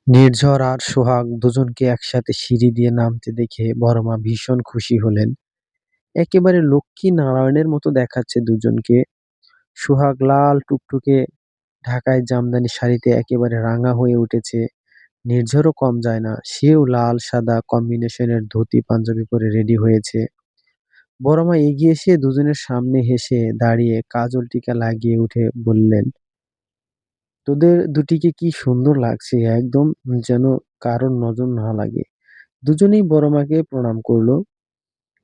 নির্ঝর আর সোহাগ দুজনকে একসাথে সিঁড়ি দিয়ে নামতে দেখে বড়মা ভীষণ খুশি হলেন। একেবারে লক্ষ্মী নারায়ণের মতো দেখাচ্ছে দুজনকে। সোহাগ লাল টুকটুকে ঢাকায় জামদানি শাড়িতে একেবারে রাঙা হয়ে উঠেছে। নির্ঝরও কম যায় না, সেও লাল সাদা কম্বিনেশনের ধুতি পাঞ্জাবি পরে রেডি হয়েছে। বড়মা এগিয়ে এসে দুজনের সামনে হেসে দাঁড়িয়ে কাজল টিকা লাগিয়ে উঠে বললেন, তোদের দুটিকে কি সুন্দর লাগছে, একদম যেন কারোর নজর না লাগে। দুজনেই বড় মাকে প্রণাম করলো।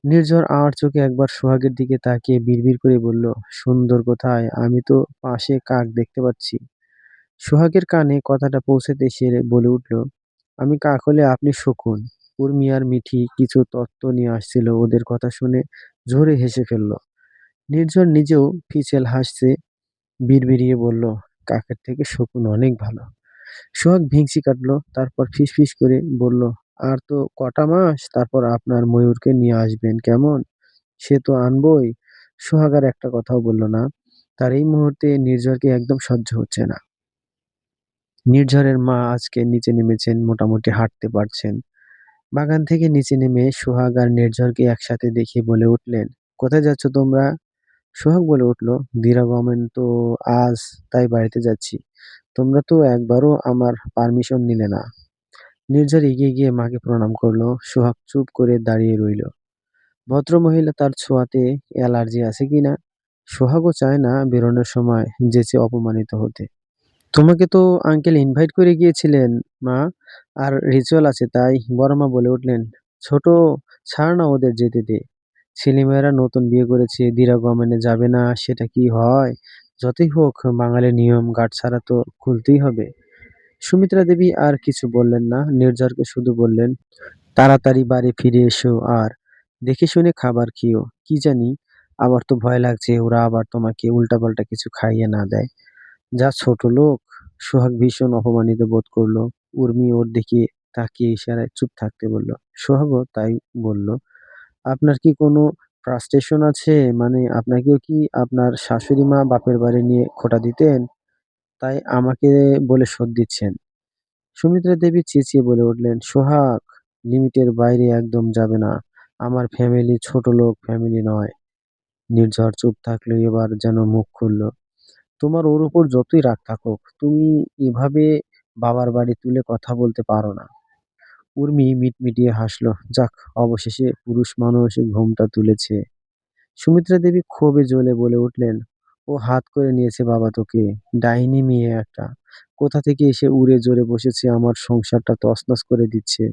নির্ঝর আর চোখে একবার সোহাগের দিকে তাকিয়ে বিড়বিড় করে বলল, সুন্দর কোথায়, আমি তো পাশে কাক দেখতে পাচ্ছি। সোহাগের কানে কথাটা পৌঁছাতে সে বলে উঠল, আমি কাক হলে আপনি শকুন। উর্মি আর মিঠি কিছু তত্ত্ব নিয়ে আসছিল, ওদের কথা শুনে জোরে হেসে ফেলল। নির্ঝর নিজেও ফিচেল হাসছে, বিড়বিড়িয়ে বলল, কাকের থেকে শকুন অনেক ভালো। সোহাগ ভিংচি কাটলো, তারপর ফিসফিস করে বলল, আর তো কটা মাস, তারপর আপনার ময়ূরকে নিয়ে আসবেন কেমন? সে তো আনবই। সোহাগ আর একটা কথাও বলল না। তার এই মুহূর্তে নির্ঝরকে একদম সহ্য হচ্ছে না। নির্ঝরের মা আজকে নিচে নেমেছেন, মোটামুটি হাঁটতে পারছেন। বাগান থেকে নিচে নেমে সোহাগ আর নির্ঝরকে একসাথে দেখে বলে উঠলেন, কোথায় যাচ্ছ তোমরা? সোহাগ বলে উঠল, দিরাগমন তো আজ, তাই বাড়িতে যাচ্ছি। তোমরা তো একবারও আমার পারমিশন নিলে না। নির্ঝর এগিয়ে গিয়ে মাকে প্রণাম করলো। সোহাগ চুপ করে দাঁড়িয়ে রইল। ভদ্রমহিলা তার ছোঁয়াতে অ্যালার্জি আছে কিনা। সোহাগও চায় না বেরোনোর সময় যেচে অপমানিত হতে। তোমাকে তো আঙ্কেল ইনভাইট করে গিয়েছিলেন মা, আর রিচুয়াল আছে তাই। বড় মা বলে উঠলেন, ছোট, ছাড় না ওদের যেতে দে। ছেলেমেয়েরা নতুন বিয়ে করেছে, দিরাগমনে যাবে না সেটা কি হয়? যতই হোক বাঙালির নিয়ম, গাঁট ছাড়া তো খুলতেই হবে। সুমিত্রা দেবী আর কিছু বললেন না, নির্ঝরকে শুধু বললেন, তাড়াতাড়ি বাড়ি ফিরে এসো আর দেখে শুনে খাবার খেও। কি জানি, আবার তো ভয় লাগছে ওরা আবার তোমাকে উল্টাপাল্টা কিছু খাইয়ে না দেয়। যা ছোট লোক। সোহাগ ভীষণ অপমানিত বোধ করলো। উর্মি ওর দিকে তাকিয়ে ইশারায় চুপ থাকতে বলল। সোহাগও তাই বলল, আপনার কি কোনো ফ্রাস্ট্রেশন আছে? মানে আপনাকেও কি আপনার শাশুড়ি মা বাপের বাড়ি নিয়ে খোঁটা দিতেন, তাই আমাকে বলে শোধ দিচ্ছেন? সুমিত্রা দেবী চেঁচিয়ে বলে উঠলেন, সোহাগ, লিমিটের বাইরে একদম যাবে না। আমার ফ্যামিলি ছোট লোক ফ্যামিলি নয়। নির্ঝর চুপ থাকলো, এবার যেন মুখ খুলল। তোমার ওর উপর যতই রাগ থাকুক, তুমি এভাবে বাবার বাড়ি তুলে কথা বলতে পারো না। উর্মি মিটমিটিয়ে হাসলো, যাক, অবশেষে পুরুষ মানুষ ঘোমটা তুলেছে। সুমিত্রা দেবী ক্ষোভে জ্বলে বলে উঠলেন, ও হাত করে নিয়েছে বাবা তোকে, ডাইনি মেয়ে একটা। কোথা থেকে এসে উড়ে জোরে বসেছে, আমার সংসারটা তছনছ করে দিচ্ছে।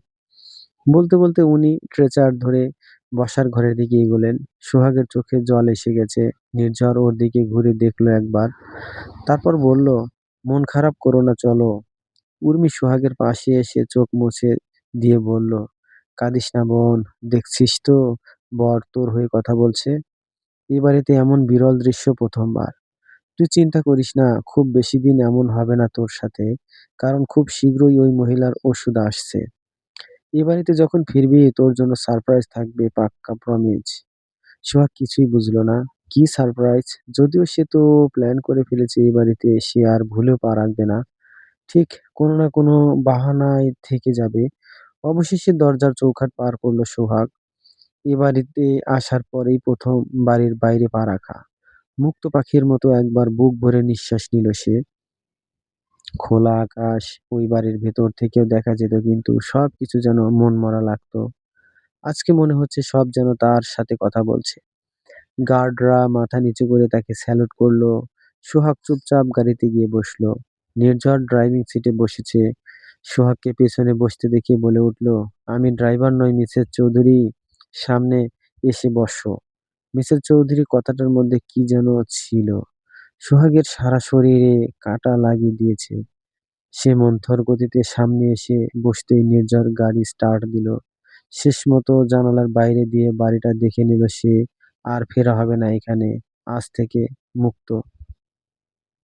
বলতে বলতে উনি ট্রেচার ধরে বসার ঘরের দিকে এগোলেন। সোহাগের চোখে জল এসে গেছে। নির্ঝর ওর দিকে ঘুরে দেখলো একবার, তারপর বলল, মন খারাপ করো না, চলো। উর্মি সোহাগের পাশে এসে চোখ মুছে দিয়ে বলল, কাঁদিস না বোন, দেখছিস তো বর তোর হয়ে কথা বলছে। এ বাড়িতে এমন বিরল দৃশ্য প্রথমবার। তুই চিন্তা করিস না, খুব বেশি দিন এমন হবে না তোর সাথে, কারণ খুব শীঘ্রই ওই মহিলার ওষুধ আসছে। এ বাড়িতে যখন ফিরবি তোর জন্য সারপ্রাইজ থাকবে, পাক্কা প্রমিস। সোহাগ কিছুই বুঝলো না। কি সারপ্রাইজ? যদিও সে তো প্ল্যান করে ফেলেছে এই বাড়িতে সে আর ভুলেও পা রাখবে না। ঠিক কোনো না কোনো বাহানায় থেকে যাবে। অবশেষে দরজার চৌখাট পার করলো সোহাগ। এ বাড়িতে আসার পরেই প্রথম বাড়ির বাইরে পা রাখা। মুক্ত পাখির মতো একবার বুক ভরে নিঃশ্বাস নিল সে। খোলা আকাশ, ওই বাড়ির ভেতর থেকেও দেখা যেত, কিন্তু সবকিছু যেন মনমরা লাগতো। আজকে মনে হচ্ছে সব যেন তার সাথে কথা বলছে। গার্ডরা মাথা নিচু করে তাকে স্যালুট করলো। সোহাগ চুপচাপ গাড়িতে গিয়ে বসলো। নির্ঝর ড্রাইভিং সিটে বসেছে। সোহাগকে পেছনে বসতে দেখে বলে উঠলো, আমি ড্রাইভার নই মিসেস চৌধুরী, সামনে এসে বসো। মিসেস চৌধুরী কথাটার মধ্যে কি যেন ছিল। সোহাগের সারা শরীরে কাঁটা লাগিয়ে দিয়েছে। সে মন্থর গতিতে সামনে এসে বসতেই নির্ঝর গাড়ি স্টার্ট দিল। শেষ মতো জানালার বাইরে দিয়ে বাড়িটা দেখে নিল সে। আর ফেরা হবে না এখানে, আজ থেকে মুক্ত।